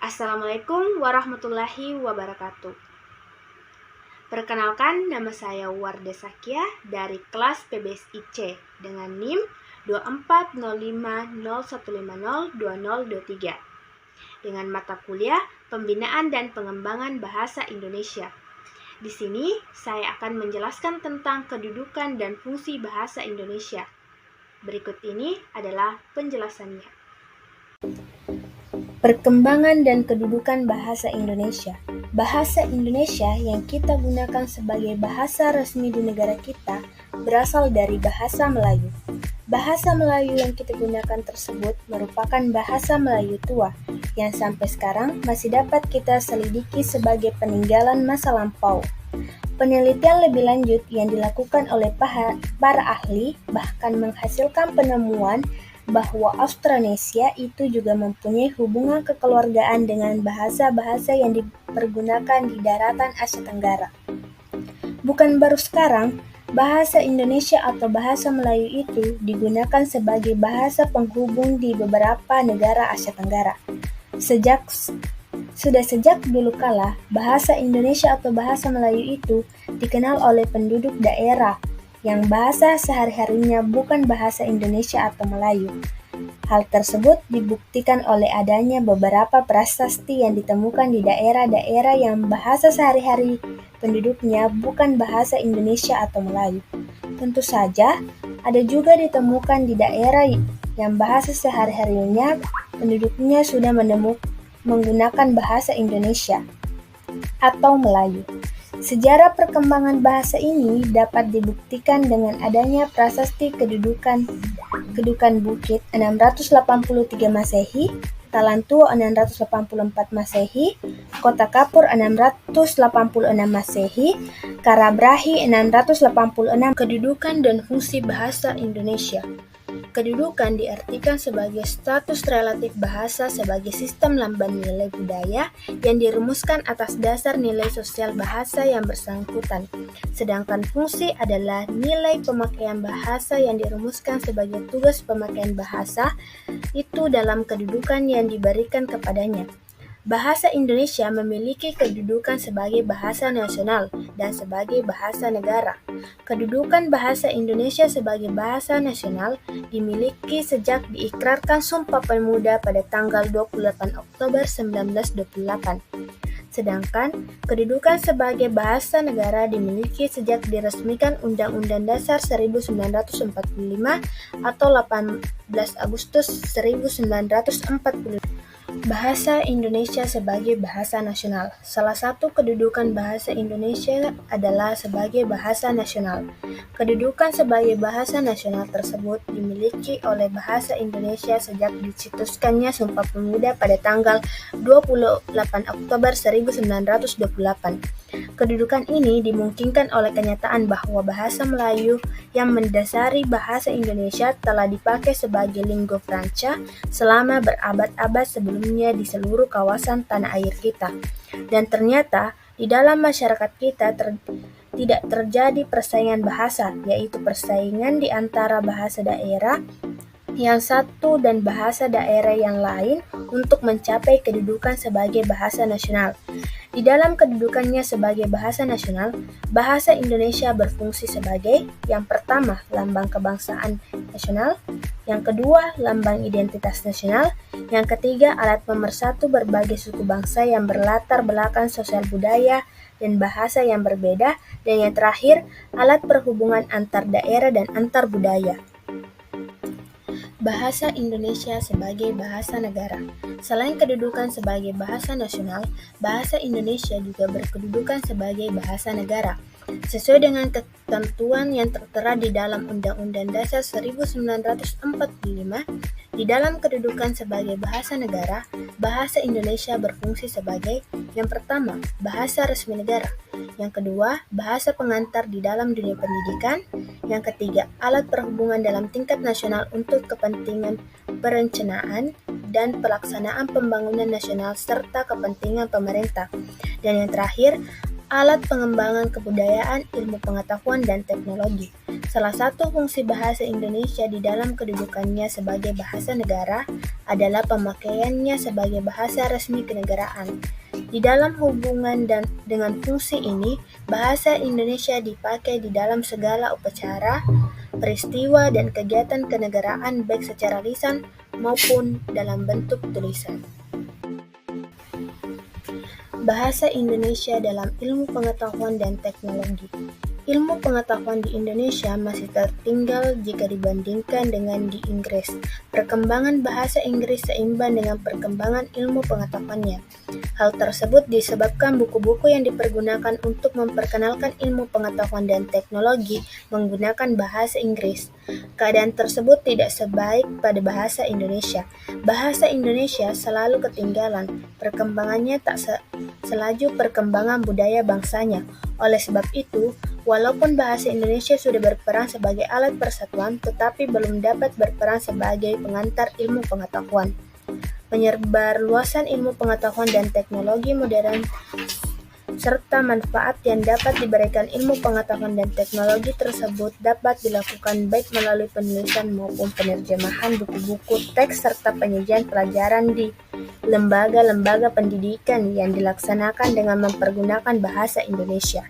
Assalamualaikum warahmatullahi wabarakatuh. Perkenalkan, nama saya Wardah Sakia dari kelas PBSI C dengan NIM 240501502023 dengan mata kuliah Pembinaan dan Pengembangan Bahasa Indonesia. Di sini saya akan menjelaskan tentang kedudukan dan fungsi bahasa Indonesia. Berikut ini adalah penjelasannya. Perkembangan dan kedudukan bahasa Indonesia. Bahasa Indonesia yang kita gunakan sebagai bahasa resmi di negara kita berasal dari bahasa Melayu. Bahasa Melayu yang kita gunakan tersebut merupakan bahasa Melayu tua yang sampai sekarang masih dapat kita selidiki sebagai peninggalan masa lampau. Penelitian lebih lanjut yang dilakukan oleh para ahli bahkan menghasilkan penemuan bahwa Austronesia itu juga mempunyai hubungan kekeluargaan dengan bahasa-bahasa yang dipergunakan di daratan Asia Tenggara. Bukan baru sekarang, bahasa Indonesia atau bahasa Melayu itu digunakan sebagai bahasa penghubung di beberapa negara Asia Tenggara. Sejak dulu kala, bahasa Indonesia atau bahasa Melayu itu dikenal oleh penduduk daerah yang bahasa sehari-harinya bukan bahasa Indonesia atau Melayu. Hal tersebut dibuktikan oleh adanya beberapa prasasti yang ditemukan di daerah-daerah yang bahasa sehari-hari penduduknya bukan bahasa Indonesia atau Melayu. Tentu saja, ada juga ditemukan di daerah yang bahasa sehari-harinya penduduknya sudah menggunakan bahasa Indonesia atau Melayu. Sejarah perkembangan bahasa ini dapat dibuktikan dengan adanya prasasti kedudukan Bukit 683 Masehi, Talantuo 684 Masehi, Kota Kapur 686 Masehi, Karabrahi 686. Kedudukan dan fungsi bahasa Indonesia. Kedudukan diartikan sebagai status relatif bahasa sebagai sistem lambang nilai budaya yang dirumuskan atas dasar nilai sosial bahasa yang bersangkutan. Sedangkan fungsi adalah nilai pemakaian bahasa yang dirumuskan sebagai tugas pemakaian bahasa itu dalam kedudukan yang diberikan kepadanya. Bahasa Indonesia memiliki kedudukan sebagai bahasa nasional dan sebagai bahasa negara. Kedudukan bahasa Indonesia sebagai bahasa nasional dimiliki sejak diikrarkan Sumpah Pemuda pada tanggal 28 Oktober 1928. Sedangkan kedudukan sebagai bahasa negara dimiliki sejak diresmikan Undang-Undang Dasar 1945 atau 18 Agustus 1945. Bahasa Indonesia sebagai bahasa nasional. Salah satu kedudukan bahasa Indonesia adalah sebagai bahasa nasional. Kedudukan sebagai bahasa nasional tersebut dimiliki oleh bahasa Indonesia sejak dicetuskannya Sumpah Pemuda pada tanggal 28 Oktober 1928. Kedudukan ini dimungkinkan oleh kenyataan bahwa bahasa Melayu yang mendasari bahasa Indonesia telah dipakai sebagai lingua franca selama berabad-abad sebelumnya di seluruh kawasan tanah air kita. Dan ternyata di dalam masyarakat kita tidak terjadi persaingan bahasa, yaitu persaingan di antara bahasa daerah yang satu dan bahasa daerah yang lain untuk mencapai kedudukan sebagai bahasa nasional. Di dalam kedudukannya sebagai bahasa nasional, bahasa Indonesia berfungsi sebagai yang pertama, lambang kebangsaan nasional, yang kedua, lambang identitas nasional, yang ketiga, alat pemersatu berbagai suku bangsa yang berlatar belakang sosial budaya dan bahasa yang berbeda, dan yang terakhir, alat perhubungan antar daerah dan antar budaya. Bahasa Indonesia sebagai bahasa negara. Selain kedudukan sebagai bahasa nasional, bahasa Indonesia juga berkedudukan sebagai bahasa negara. Sesuai dengan ketentuan yang tertera di dalam Undang-Undang Dasar 1945, di dalam kedudukan sebagai bahasa negara, bahasa Indonesia berfungsi sebagai yang pertama, bahasa resmi negara, yang kedua, bahasa pengantar di dalam dunia pendidikan, yang ketiga, alat perhubungan dalam tingkat nasional untuk kepentingan perencanaan dan pelaksanaan pembangunan nasional serta kepentingan pemerintah, dan yang terakhir, alat pengembangan kebudayaan, ilmu pengetahuan, dan teknologi. Salah satu fungsi bahasa Indonesia di dalam kedudukannya sebagai bahasa negara adalah pemakaiannya sebagai bahasa resmi kenegaraan. Di dalam hubungan dengan fungsi ini, bahasa Indonesia dipakai di dalam segala upacara, peristiwa, dan kegiatan kenegaraan baik secara lisan maupun dalam bentuk tulisan. Bahasa Indonesia dalam ilmu pengetahuan dan teknologi. Ilmu pengetahuan di Indonesia masih tertinggal jika dibandingkan dengan di Inggris. Perkembangan bahasa Inggris seimbang dengan perkembangan ilmu pengetahuannya. Hal tersebut disebabkan buku-buku yang dipergunakan untuk memperkenalkan ilmu pengetahuan dan teknologi menggunakan bahasa Inggris. Keadaan tersebut tidak sebaik pada bahasa Indonesia. Bahasa Indonesia selalu ketinggalan. Perkembangannya tak selaju perkembangan budaya bangsanya. Oleh sebab itu, walaupun bahasa Indonesia sudah berperan sebagai alat persatuan, tetapi belum dapat berperan sebagai pengantar ilmu pengetahuan. Penyebarluasan ilmu pengetahuan dan teknologi modern serta manfaat yang dapat diberikan ilmu pengetahuan dan teknologi tersebut dapat dilakukan baik melalui penulisan maupun penerjemahan buku-buku teks serta penyajian pelajaran di lembaga-lembaga pendidikan yang dilaksanakan dengan mempergunakan bahasa Indonesia.